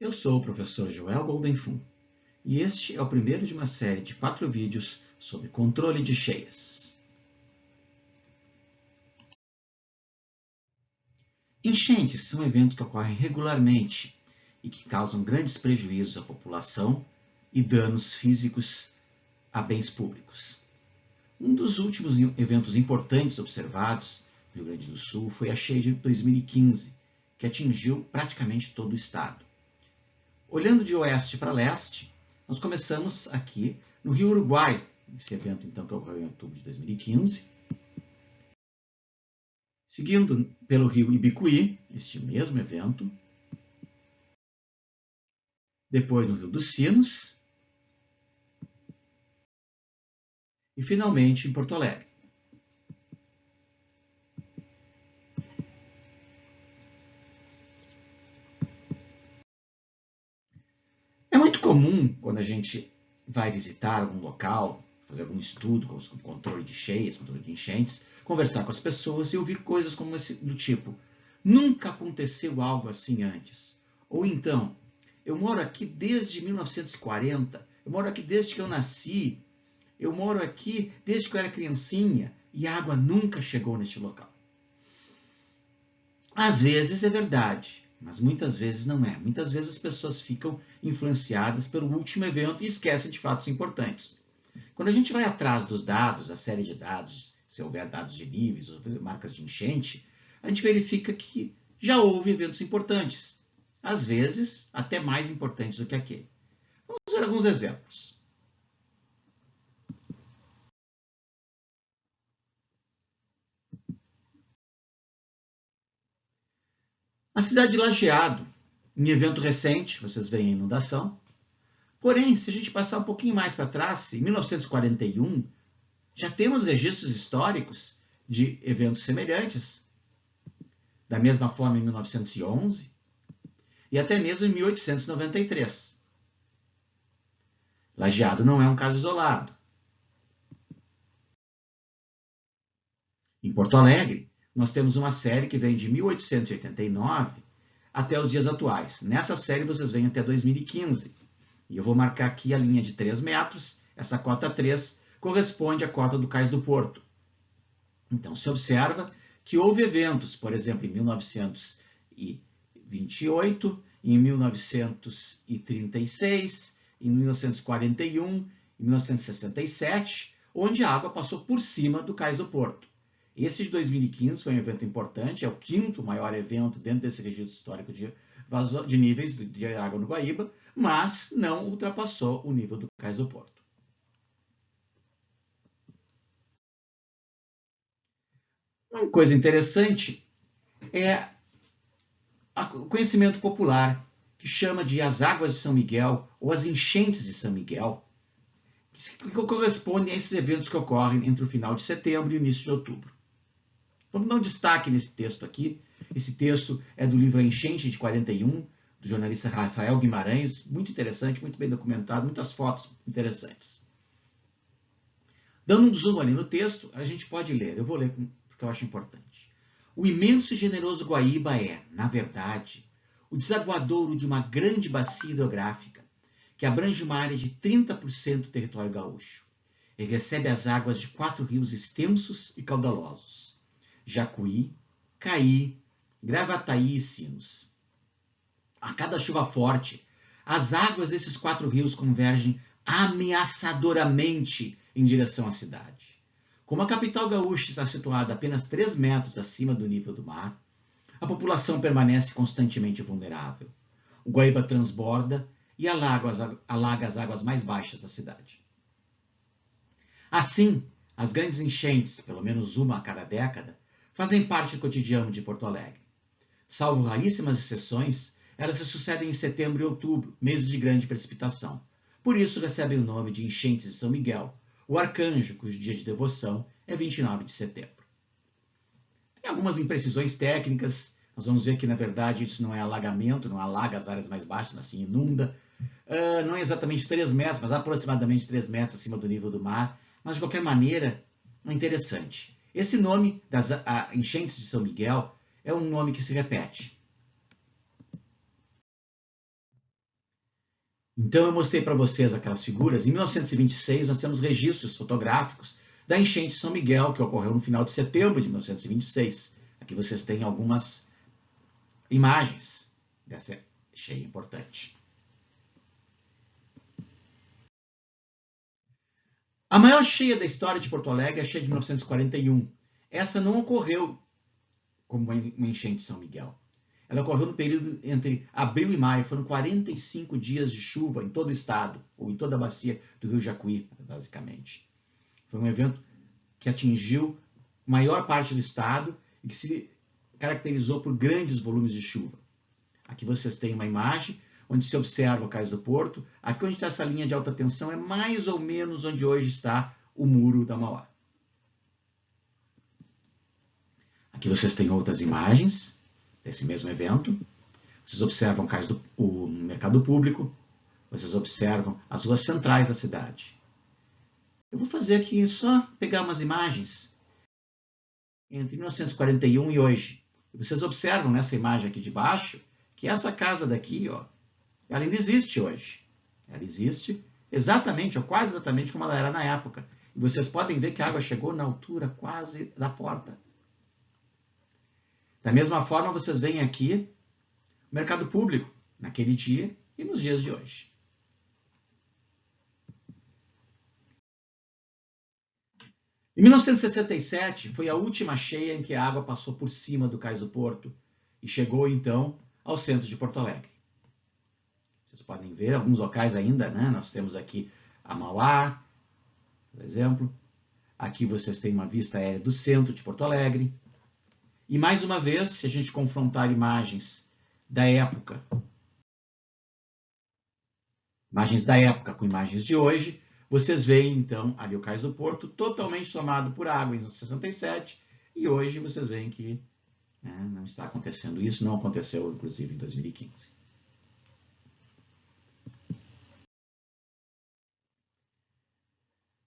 Eu sou o professor Joel Goldenfum e este é o primeiro de uma série de 4 vídeos sobre controle de cheias. Enchentes são eventos que ocorrem regularmente e que causam grandes prejuízos à população e danos físicos a bens públicos. Um dos últimos eventos importantes observados no Rio Grande do Sul foi a cheia de 2015, que atingiu praticamente todo o estado. Olhando de oeste para leste, nós começamos aqui no Rio Uruguai, esse evento então que ocorreu em outubro de 2015, seguindo pelo Rio Ibicuí, este mesmo evento, depois no Rio dos Sinos e finalmente em Porto Alegre. É muito comum, quando a gente vai visitar algum local, fazer algum estudo com controle de cheias, controle de enchentes, conversar com as pessoas e ouvir coisas como esse, do tipo: nunca aconteceu algo assim antes. Ou então, eu moro aqui desde 1940, eu moro aqui desde que eu nasci, eu moro aqui desde que eu era criancinha e a água nunca chegou neste local. Às vezes é verdade, mas muitas vezes não é. Muitas vezes as pessoas ficam influenciadas pelo último evento e esquecem de fatos importantes. Quando a gente vai atrás dos dados, a série de dados, se houver dados de níveis ou marcas de enchente, a gente verifica que já houve eventos importantes. Às vezes, até mais importantes do que aquele. Vamos ver alguns exemplos. A cidade de Lajeado, em evento recente, vocês veem a inundação. Porém, se a gente passar um pouquinho mais para trás, em 1941, já temos registros históricos de eventos semelhantes. Da mesma forma, em 1911 e até mesmo em 1893. Lajeado não é um caso isolado. Em Porto Alegre, nós temos uma série que vem de 1889 até os dias atuais. Nessa série, vocês vêm até 2015. E eu vou marcar aqui a linha de 3 metros. Essa cota 3 corresponde à cota do Cais do Porto. Então, se observa que houve eventos, por exemplo, em 1928, em 1936, em 1941, em 1967, onde a água passou por cima do Cais do Porto. Esse de 2015 foi um evento importante, é o 5º maior evento dentro desse registro histórico de níveis de água no Guaíba, mas não ultrapassou o nível do Cais do Porto. Uma coisa interessante é o conhecimento popular, que chama de as águas de São Miguel ou as enchentes de São Miguel, que correspondem a esses eventos que ocorrem entre o final de setembro e o início de outubro. Vamos dar um destaque nesse texto aqui. Esse texto é do livro A Enchente de 41, do jornalista Rafael Guimarães, muito interessante, muito bem documentado, muitas fotos interessantes. Dando um zoom ali no texto, a gente pode ler, eu vou ler porque eu acho importante. O imenso e generoso Guaíba é, na verdade, o desaguadouro de uma grande bacia hidrográfica que abrange uma área de 30% do território gaúcho e recebe as águas de 4 rios extensos e caudalosos: Jacuí, Caí, Gravataí e Sinos. A cada chuva forte, as águas desses 4 rios convergem ameaçadoramente em direção à cidade. Como a capital gaúcha está situada apenas 3 metros acima do nível do mar, a população constantemente vulnerável. O Guaíba transborda e alaga as águas mais baixas da cidade. Assim, as grandes enchentes, pelo menos uma a cada década, fazem parte do cotidiano de Porto Alegre. Salvo raríssimas exceções, elas se sucedem em setembro e outubro, meses de grande precipitação. Por isso recebem o nome de enchentes de São Miguel, o arcanjo, cujo dia de devoção é 29 de setembro. Tem algumas imprecisões técnicas. Nós vamos ver que, na verdade, isso não é alagamento, não alaga as áreas mais baixas, mas sim inunda. Não é exatamente 3 metros, mas aproximadamente 3 metros acima do nível do mar. Mas, de qualquer maneira, é interessante. Esse nome das enchentes de São Miguel é um nome que se repete. Então, eu mostrei para vocês aquelas figuras. Em 1926, nós temos registros fotográficos da enchente de São Miguel, que ocorreu no final de setembro de 1926. Aqui vocês têm algumas imagens dessa cheia importante. A maior cheia da história de Porto Alegre é a cheia de 1941. Essa não ocorreu como uma enchente de São Miguel. Ela ocorreu no período entre abril e maio. Foram 45 dias de chuva em todo o estado, ou em toda a bacia do Rio Jacuí, basicamente. Foi um evento que atingiu a maior parte do estado e que se caracterizou por grandes volumes de chuva. Aqui vocês têm uma imagem onde se observa o Cais do Porto. Aqui onde está essa linha de alta tensão é mais ou menos onde hoje está o Muro da Mauá. Aqui vocês têm outras imagens desse mesmo evento. Vocês observam o mercado público. Vocês observam as ruas centrais da cidade. Eu vou fazer aqui só pegar umas imagens entre 1941 e hoje. Vocês observam nessa imagem aqui de baixo que essa casa daqui, ó, ela ainda existe hoje. Ela existe exatamente, ou quase exatamente como ela era na época. E vocês podem ver que a água chegou na altura quase da porta. Da mesma forma, vocês veem aqui o mercado público, naquele dia e nos dias de hoje. Em 1967, foi a última cheia em que a água passou por cima do Cais do Porto e chegou, então, ao centro de Porto Alegre. Vocês podem ver alguns locais ainda, né? Nós temos aqui a Mauá, por exemplo. Aqui vocês têm uma vista aérea do centro de Porto Alegre. E, mais uma vez, se a gente confrontar imagens da época com imagens de hoje, vocês veem, então, ali o Cais do Porto totalmente tomado por água em 67, e hoje vocês veem que não está acontecendo isso, não aconteceu, inclusive, em 2015.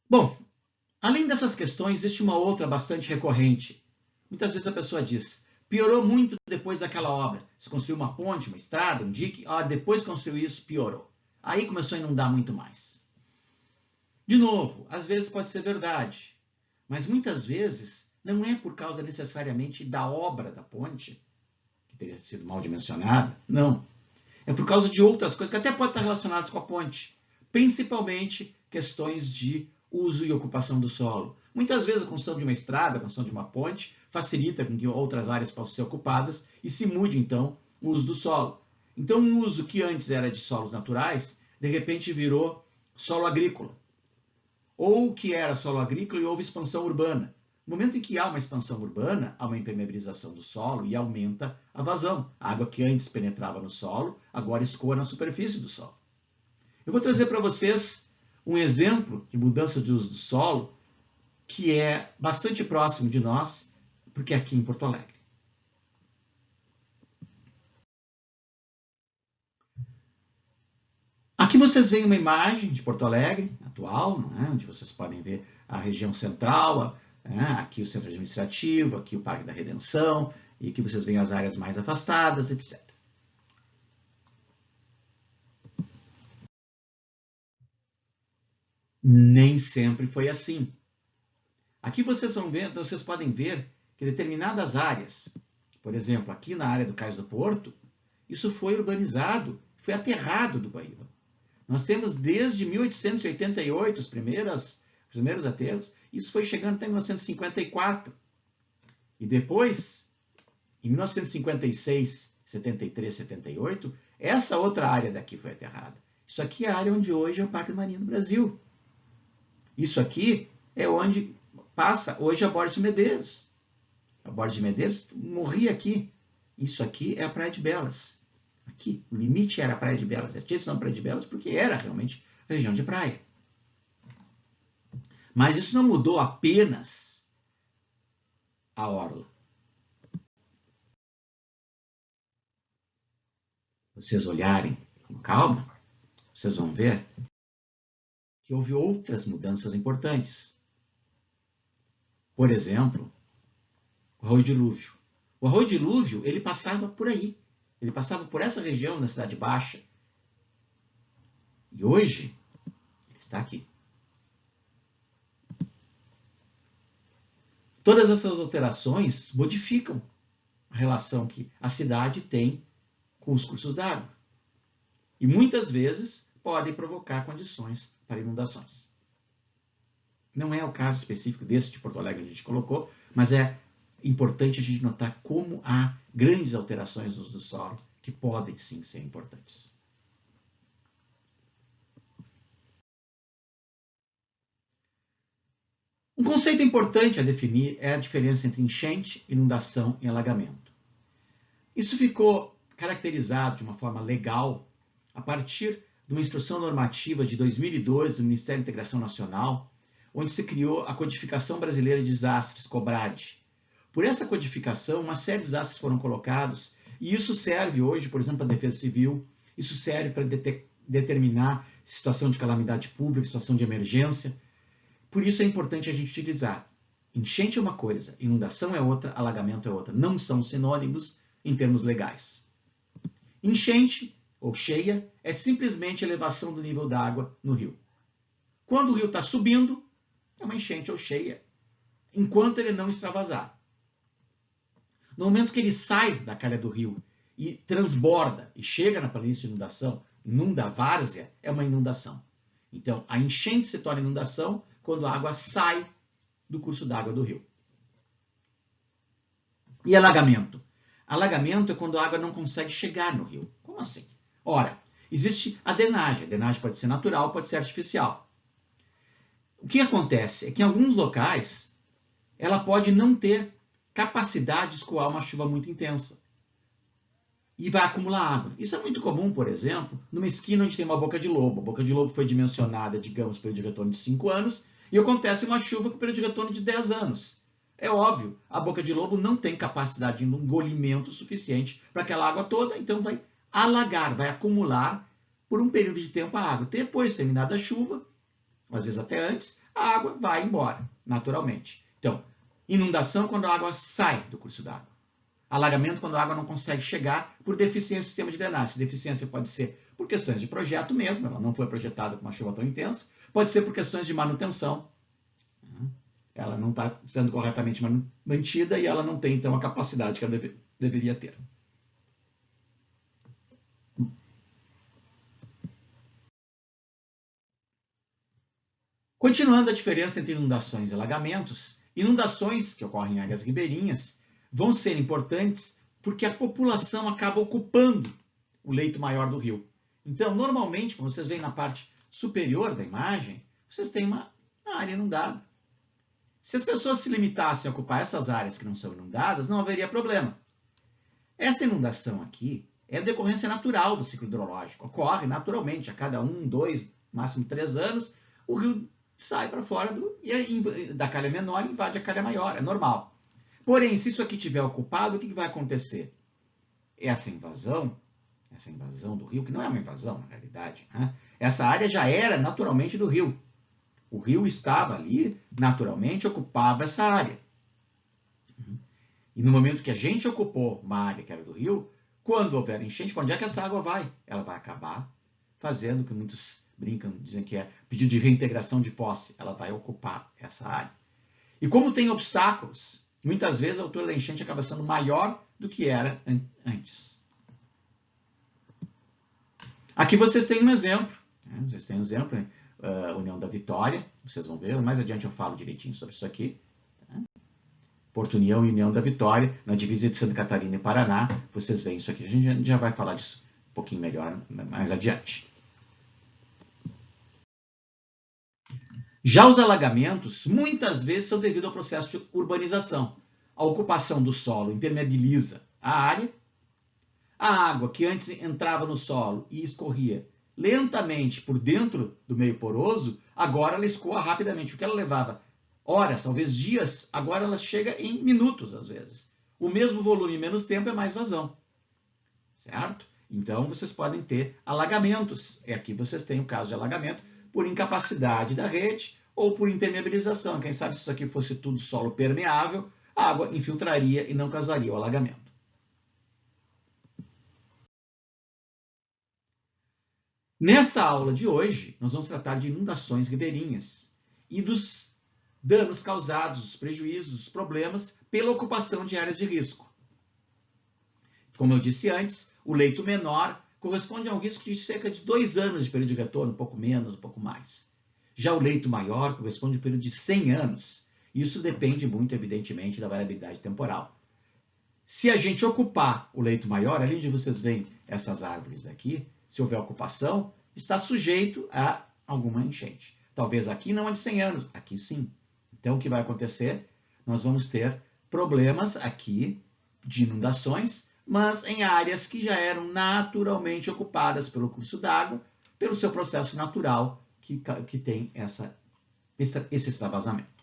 Bom, além dessas questões, existe uma outra bastante recorrente. Muitas vezes a pessoa diz, piorou muito depois daquela obra. Se construiu uma ponte, uma estrada, um dique, depois construiu isso, piorou. Aí começou a inundar muito mais. De novo, às vezes pode ser verdade, mas muitas vezes não é por causa necessariamente da obra da ponte, que teria sido mal dimensionada, não. É por causa de outras coisas que até podem estar relacionadas com a ponte, principalmente questões de uso e ocupação do solo. Muitas vezes a construção de uma estrada, a construção de uma ponte, facilita com que outras áreas possam ser ocupadas e se mude, então, o uso do solo. Então, um uso que antes era de solos naturais, de repente virou solo agrícola. Ou que era solo agrícola e houve expansão urbana. No momento em que há uma expansão urbana, há uma impermeabilização do solo e aumenta a vazão. A água que antes penetrava no solo, agora escoa na superfície do solo. Eu vou trazer para vocês um exemplo de mudança de uso do solo que é bastante próximo de nós, porque é aqui em Porto Alegre. Aqui vocês veem uma imagem de Porto Alegre, atual, onde vocês podem ver a região central, aqui o centro administrativo, aqui o Parque da Redenção, e aqui vocês veem as áreas mais afastadas, etc. Nem sempre foi assim. Aqui vocês podem ver que determinadas áreas, por exemplo, aqui na área do Cais do Porto, isso foi urbanizado, foi aterrado do Guaíba. Nós temos desde 1888 os primeiros aterros, isso foi chegando até 1954. E depois, em 1956, 73, 78, essa outra área daqui foi aterrada. Isso aqui é a área onde hoje é o Parque Marinho do Brasil. Isso aqui é onde passa hoje a Borges de Medeiros. A Borges de Medeiros morria aqui. Isso aqui é a Praia de Belas. Aqui, o limite era a Praia de Belas. Tinha esse nome Praia de Belas porque era realmente região de praia. Mas isso não mudou apenas a orla. Vocês olharem com calma, vocês vão ver que houve outras mudanças importantes. Por exemplo, o Arroio Dilúvio. O Arroio Dilúvio, ele passava por aí. Ele passava por essa região na Cidade Baixa. E hoje, ele está aqui. Todas essas alterações modificam a relação que a cidade tem com os cursos d'água. E muitas vezes podem provocar condições para inundações. Não é o caso específico desse de Porto Alegre que a gente colocou, mas é importante a gente notar como há grandes alterações no uso do solo que podem sim ser importantes. Um conceito importante a definir é a diferença entre enchente, inundação e alagamento. Isso ficou caracterizado de uma forma legal a partir de uma instrução normativa de 2002 do Ministério da Integração Nacional, onde se criou a Codificação Brasileira de Desastres, COBRAD. Por essa codificação, uma série de desastres foram colocados, e isso serve hoje, por exemplo, para a Defesa Civil, isso serve para determinar situação de calamidade pública, situação de emergência. Por isso é importante a gente utilizar. Enchente é uma coisa, inundação é outra, alagamento é outra. Não são sinônimos em termos legais. Enchente, ou cheia, é simplesmente elevação do nível da água no rio. Quando o rio está subindo, é uma enchente ou cheia, enquanto ele não extravasar. No momento que ele sai da calha do rio e transborda e chega na planície de inundação, inunda a várzea, é uma inundação. Então, a enchente se torna inundação quando a água sai do curso d'água do rio. E alagamento? Alagamento é quando a água não consegue chegar no rio. Como assim? Ora, existe a drenagem. A drenagem pode ser natural, pode ser artificial. O que acontece é que em alguns locais ela pode não ter capacidade de escoar uma chuva muito intensa e vai acumular água. Isso é muito comum, por exemplo, numa esquina onde tem uma boca de lobo. A boca de lobo foi dimensionada, digamos, pelo de retorno de 5 anos e acontece uma chuva com período de retorno de 10 anos. É óbvio, a boca de lobo não tem capacidade de engolimento suficiente para aquela água toda, então vai alagar, vai acumular por um período de tempo a água. Depois, terminada a chuva, às vezes até antes, a água vai embora, naturalmente. Então, inundação quando a água sai do curso d'água. Alagamento quando a água não consegue chegar por deficiência do sistema de drenagem. Deficiência pode ser por questões de projeto mesmo, ela não foi projetada com uma chuva tão intensa, pode ser por questões de manutenção. Ela não está sendo corretamente mantida e ela não tem, então, a capacidade que ela deveria ter. Continuando a diferença entre inundações e alagamentos, inundações que ocorrem em áreas ribeirinhas vão ser importantes porque a população acaba ocupando o leito maior do rio. Então, normalmente, como vocês veem na parte superior da imagem, vocês têm uma área inundada. Se as pessoas se limitassem a ocupar essas áreas que não são inundadas, não haveria problema. Essa inundação aqui é a decorrência natural do ciclo hidrológico. Ocorre naturalmente, a cada 1, 2, máximo 3 anos, o rio sai para fora da calha menor e invade a calha maior, é normal. Porém, se isso aqui estiver ocupado, o que vai acontecer? Essa invasão do rio, que não é uma invasão na realidade, né? Essa área já era naturalmente do rio. O rio estava ali, naturalmente ocupava essa área. E no momento que a gente ocupou uma área que era do rio, quando houver enchente, para onde é que essa água vai? Ela vai acabar fazendo o que muitos brincam, dizem que é pedido de reintegração de posse. Ela vai ocupar essa área. E como tem obstáculos, muitas vezes a altura da enchente acaba sendo maior do que era antes. Aqui vocês têm um exemplo. Vocês têm um exemplo, União da Vitória. Vocês vão ver, mais adiante eu falo direitinho sobre isso aqui. Porto União e União da Vitória, na divisa de Santa Catarina e Paraná. Vocês veem isso aqui. A gente já vai falar disso um pouquinho melhor mais adiante. Já os alagamentos, muitas vezes, são devido ao processo de urbanização. A ocupação do solo impermeabiliza a área. A água que antes entrava no solo e escorria lentamente por dentro do meio poroso, agora ela escoa rapidamente. O que ela levava horas, talvez dias, agora ela chega em minutos, às vezes. O mesmo volume em menos tempo é mais vazão. Certo? Então, vocês podem ter alagamentos. E aqui vocês têm o caso de alagamento por incapacidade da rede ou por impermeabilização. Quem sabe se isso aqui fosse tudo solo permeável, a água infiltraria e não causaria o alagamento. Nessa aula de hoje, nós vamos tratar de inundações ribeirinhas e dos danos causados, os prejuízos, os problemas pela ocupação de áreas de risco. Como eu disse antes, o leito menor corresponde a um risco de cerca de 2 anos de período de retorno, um pouco menos, um pouco mais. Já o leito maior corresponde a um período de 100 anos. Isso depende muito, evidentemente, da variabilidade temporal. Se a gente ocupar o leito maior, ali onde vocês veem essas árvores aqui, se houver ocupação, está sujeito a alguma enchente. Talvez aqui não a de 100 anos, aqui sim. Então, o que vai acontecer? Nós vamos ter problemas aqui de inundações, mas em áreas que já eram naturalmente ocupadas pelo curso d'água, pelo seu processo natural que tem esse extravasamento.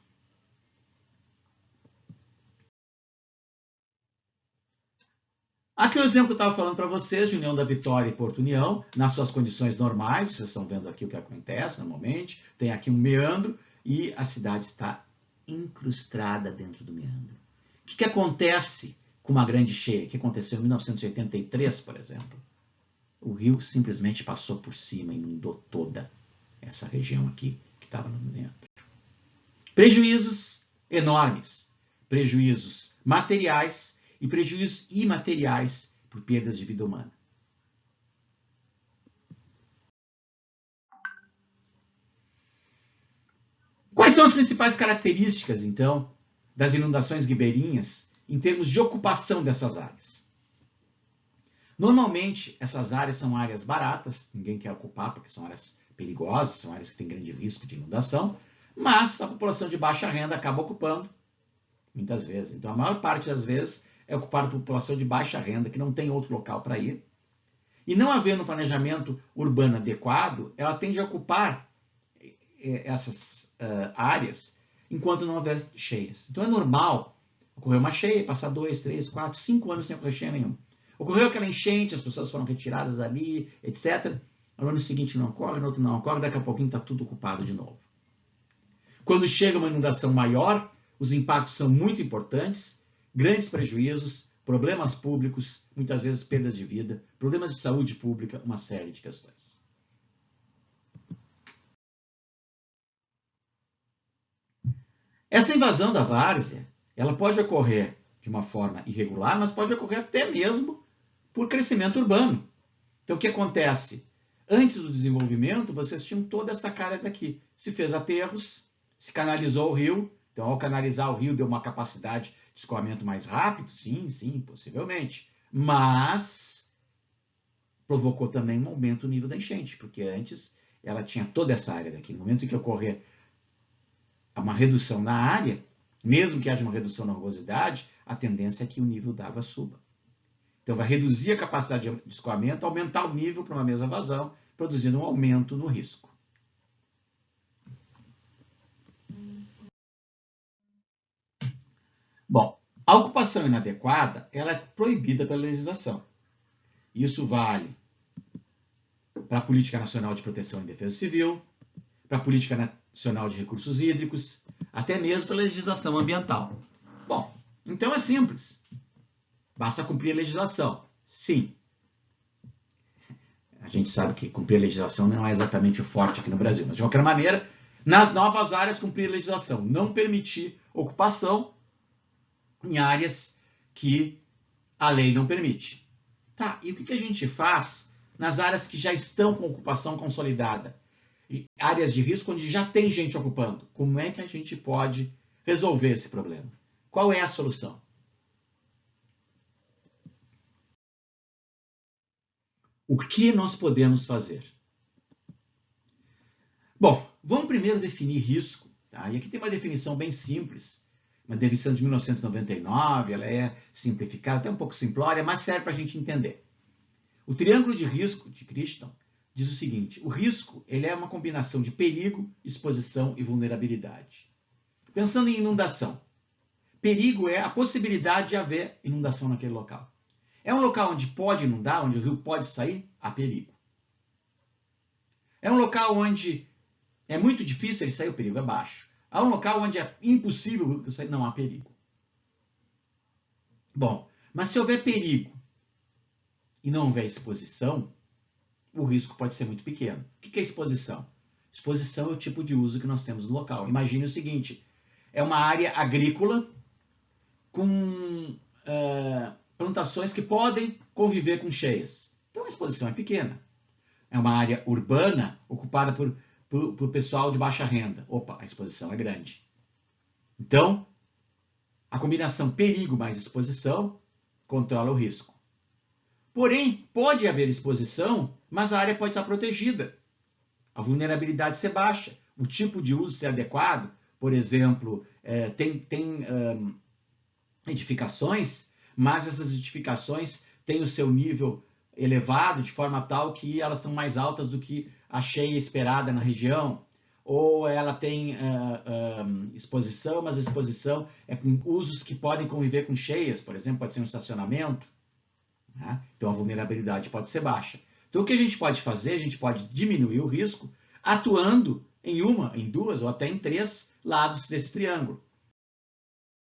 Aqui é o exemplo que eu estava falando para vocês de União da Vitória e Porto União, nas suas condições normais, vocês estão vendo aqui o que acontece normalmente, tem aqui um meandro e a cidade está incrustada dentro do meandro. O que acontece com uma grande cheia, que aconteceu em 1983, por exemplo? O rio simplesmente passou por cima e inundou toda essa região aqui que estava no meandro. Prejuízos enormes, prejuízos materiais e prejuízos imateriais por perdas de vida humana. Quais são as principais características, então, das inundações ribeirinhas em termos de ocupação dessas áreas? Normalmente, essas áreas são áreas baratas, ninguém quer ocupar porque são áreas perigosas, são áreas que têm grande risco de inundação, mas a população de baixa renda acaba ocupando, muitas vezes. Então, a maior parte das vezes é ocupada por população de baixa renda, que não tem outro local para ir. E não havendo um planejamento urbano adequado, ela tende a ocupar essas áreas enquanto não houver cheias. Então, é normal ocorrer uma cheia, passar 2, 3, 4, 5 anos sem ocorrer cheia nenhuma. Ocorreu aquela enchente, as pessoas foram retiradas dali, etc. No ano seguinte não ocorre, no outro não ocorre, daqui a pouquinho está tudo ocupado de novo. Quando chega uma inundação maior, os impactos são muito importantes, grandes prejuízos, problemas públicos, muitas vezes perdas de vida, problemas de saúde pública, uma série de questões. Essa invasão da várzea, ela pode ocorrer de uma forma irregular, mas pode ocorrer até mesmo por crescimento urbano. Então, o que acontece? Antes do desenvolvimento, vocês tinham toda essa área daqui. Se fez aterros, se canalizou o rio. Então, ao canalizar o rio, deu uma capacidade de escoamento mais rápido? Sim, possivelmente. Mas provocou também um aumento do nível da enchente, porque antes ela tinha toda essa área daqui. No momento em que ocorrer uma redução na área, mesmo que haja uma redução na rugosidade, a tendência é que o nível d'água suba. Então, vai reduzir a capacidade de escoamento, aumentar o nível para uma mesma vazão, produzindo um aumento no risco. Bom, a ocupação inadequada ela é proibida pela legislação. Isso vale para a Política Nacional de Proteção e Defesa Civil, para a Política Nacional de Recursos Hídricos, até mesmo pela legislação ambiental. Bom, então é simples. Basta cumprir a legislação. Sim. A gente sabe que cumprir a legislação não é exatamente o forte aqui no Brasil, mas de qualquer maneira, nas novas áreas, cumprir a legislação. Não permitir ocupação em áreas que a lei não permite. Tá, e o que a gente faz nas áreas que já estão com ocupação consolidada? Áreas de risco onde já tem gente ocupando. Como é que a gente pode resolver esse problema? Qual é a solução? O que nós podemos fazer? Bom, vamos primeiro definir risco. Tá? E aqui tem uma definição bem simples, uma definição de 1999, ela é simplificada, até um pouco simplória, mas serve para a gente entender. O triângulo de risco de Christian diz o seguinte: o risco ele é uma combinação de perigo, exposição e vulnerabilidade. Pensando em inundação, perigo é a possibilidade de haver inundação naquele local. É um local onde pode inundar, onde o rio pode sair? Há perigo. É um local onde é muito difícil ele sair, o perigo é baixo. Há um local onde é impossível o rio sair, não há perigo. Bom, mas se houver perigo e não houver exposição, o risco pode ser muito pequeno. O que é exposição? Exposição é o tipo de uso que nós temos no local. Imagine o seguinte, é uma área agrícola com plantações que podem conviver com cheias. Então a exposição é pequena. É uma área urbana ocupada por pessoal de baixa renda. Opa, a exposição é grande. Então, a combinação perigo mais exposição controla o risco. Porém, pode haver exposição, mas a área pode estar protegida. A vulnerabilidade ser baixa, o tipo de uso ser adequado. Por exemplo, tem edificações, mas essas edificações têm o seu nível elevado de forma tal que elas estão mais altas do que a cheia esperada na região. Ou ela tem exposição, mas a exposição é com usos que podem conviver com cheias, por exemplo, pode ser um estacionamento. Né? Então a vulnerabilidade pode ser baixa. Então o que a gente pode fazer? A gente pode diminuir o risco atuando em duas ou até em 3 lados desse triângulo.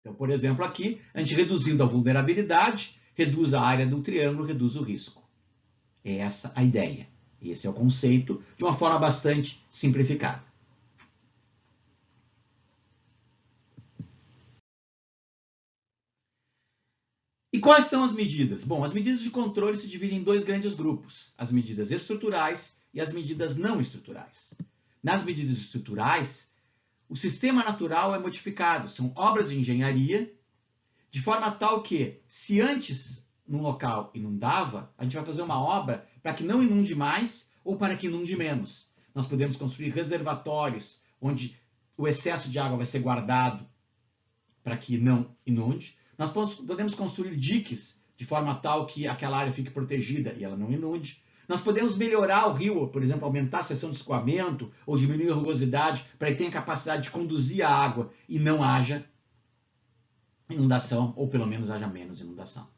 Então, por exemplo, aqui, a gente reduzindo a vulnerabilidade, reduz a área do triângulo, reduz o risco. É essa a ideia. Esse é o conceito de uma forma bastante simplificada. E quais são as medidas? Bom, as medidas de controle se dividem em 2 grandes grupos, as medidas estruturais e as medidas não estruturais. Nas medidas estruturais, o sistema natural é modificado, são obras de engenharia, de forma tal que, se antes num local inundava, a gente vai fazer uma obra para que não inunde mais ou para que inunde menos. Nós podemos construir reservatórios, onde o excesso de água vai ser guardado para que não inunde. Nós podemos construir diques de forma tal que aquela área fique protegida e ela não inunde. Nós podemos melhorar o rio, por exemplo, aumentar a seção de escoamento ou diminuir a rugosidade para que tenha capacidade de conduzir a água e não haja inundação, ou pelo menos haja menos inundação.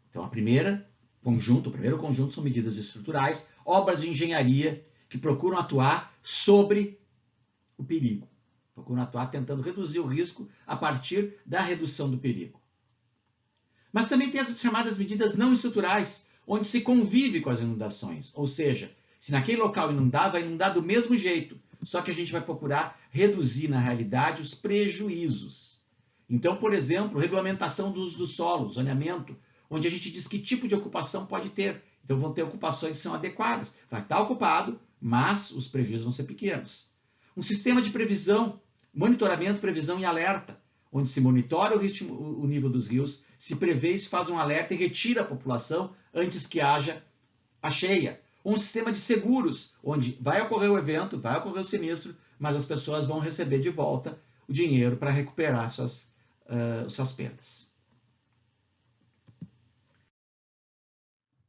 Então, o primeiro conjunto são medidas estruturais, obras de engenharia que procuram atuar sobre o perigo. Procuram atuar tentando reduzir o risco a partir da redução do perigo. Mas também tem as chamadas medidas não estruturais, onde se convive com as inundações. Ou seja, se naquele local inundar, vai inundar do mesmo jeito, só que a gente vai procurar reduzir, na realidade, os prejuízos. Então, por exemplo, regulamentação do uso do solo, zoneamento, onde a gente diz que tipo de ocupação pode ter. Então, vão ter ocupações que são adequadas. Vai estar ocupado, mas os prejuízos vão ser pequenos. Um sistema de previsão, monitoramento, previsão e alerta, onde se monitora o nível dos rios, se prevê e se faz um alerta e retira a população antes que haja a cheia. Um sistema de seguros, onde vai ocorrer o evento, vai ocorrer o sinistro, mas as pessoas vão receber de volta o dinheiro para recuperar suas perdas.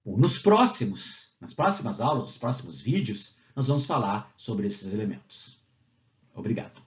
Bom, nas próximas aulas, nos próximos vídeos, nós vamos falar sobre esses elementos. Obrigado.